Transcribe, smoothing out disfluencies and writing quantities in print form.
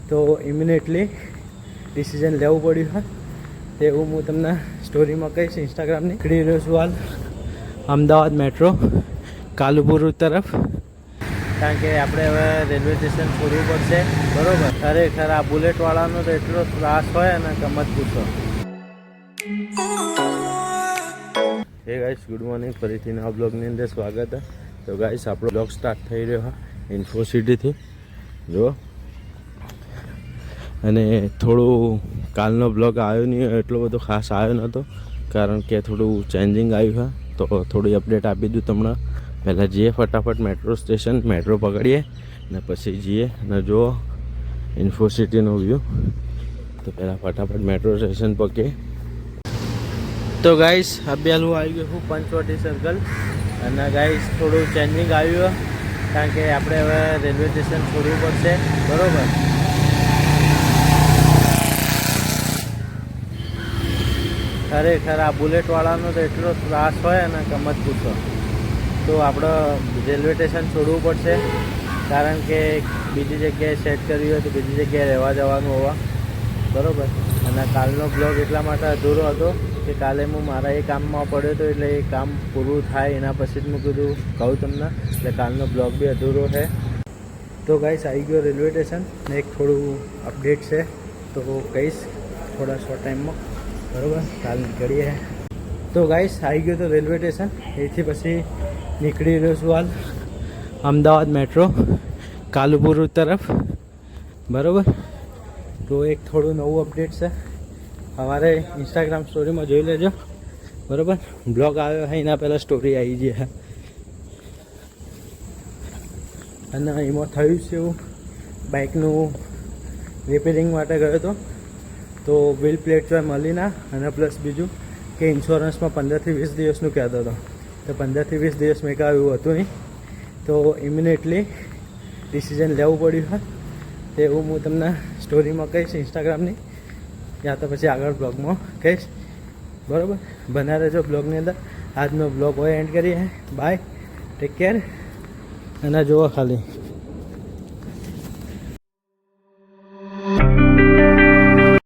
તો immediately decision લેવું પડ્યું હોય તેવું હું તમને સ્ટોરીમાં કહીશ. ઇન્સ્ટાગ્રામની નીકળી રહ્યો છું હાલ અમદાવાદ મેટ્રો કાલુપુર તરફ, કારણ કે આપણે હવે રેલવે સ્ટેશન છોડવું પડશે. બરાબર, ખરેખર આ બુલેટવાળાનો તો એટલો ત્રાસ હોય ને કે મત પૂછો. હે ગાઈસ, ગુડ મોર્નિંગ. ફરીથી નવા બ્લોગની અંદર સ્વાગત છે. તો ગાઈસ, આપણો બ્લોગ સ્ટાર્ટ થઈ રહ્યો હા ઇન્ફોસિટીથી જો. અને થોડું કાલનો બ્લોગ આવ્યો નહીં, એટલો બધો ખાસ આવ્યો નહોતો, કારણ કે થોડું ચેન્જિંગ આવ્યું હા. તો થોડી અપડેટ આપી દઉં તમને. પહેલાં જઈએ ફટાફટ મેટ્રો સ્ટેશન, મેટ્રો પકડીએ ને પછી જઈએ અને જુઓ ઇન્ફોસિટીનો વ્યૂ. તો પહેલાં ફટાફટ મેટ્રો સ્ટેશન પકડીએ. તો ગાઈસ, અભ્યાલું આવી ગયું હું પંચવટી સર્કલ. અને ગાઈસ થોડું ચેન્જિંગ આવ્યું કારણ કે આપણે હવે રેલવે સ્ટેશન છોડવું પડશે. બરાબર, ખરેખર આ બુલેટવાળાનો તો એટલો ત્રાસ હોય ને કે મત પૂછો. તો આપણે રેલવે સ્ટેશન છોડવું પડશે, કારણ કે બીજી જગ્યાએ સેટ કરવી હોય તો બીજી જગ્યાએ રહેવા જવાનું હોવા. બરાબર, અને કાલનો બ્લોગ એટલા માટે અધૂરો હતો કે કાલે હું મારા એ કામમાં પડ્યો હતો, એટલે એ કામ પૂરું થાય એના પછી જ મેં કીધું કહું તમને, એટલે કાલનો બ્લોગ બી અધૂરો છે. તો ગાઈસ, આવી ગયો રેલવે સ્ટેશન ને એક થોડું અપડેટ છે તો કહીશ થોડા શોર્ટ ટાઈમમાં. બરાબર, કાલ નીકળીએ. તો ગાઈસ, આવી ગયો તો રેલવે સ્ટેશન, એથી પછી નીકળી રહ્યો છું હાલ અમદાવાદ મેટ્રો કાલુપુર તરફ. બરાબર, તો એક થોડું નવું અપડેટ છે, અમારે ઇન્સ્ટાગ્રામ સ્ટોરીમાં જોઈ લેજો. બરાબર, બ્લોગ આવ્યો હોય એના પહેલાં સ્ટોરી આવી જાય. અને એમાં થયું છે એવું, બાઇકનું રિપેરિંગ માટે ગયો હતો તો વ્હીલ પ્લેટ જો મળી ના, અને પ્લસ બીજું કે ઇન્સ્યોરન્સમાં 15 થી 20 દિવસનું કહેતો હતો. તો 15 થી 20 દિવસ મેં કાંઈ એવું હતું નહીં, તો ઇમિડિયેટલી ડિસિઝન લેવું પડ્યું હોય તેવું હું તમને સ્ટોરીમાં કહીશ ઇન્સ્ટાગ્રામની, યા તો પછી આગળ બ્લોગમાં કહીશ. બરાબર, બના રહેજો બ્લોગની અંદર. આજનો બ્લોગ હોય એન્ડ કરીએ. Bye, take care. અને જુઓ ખાલી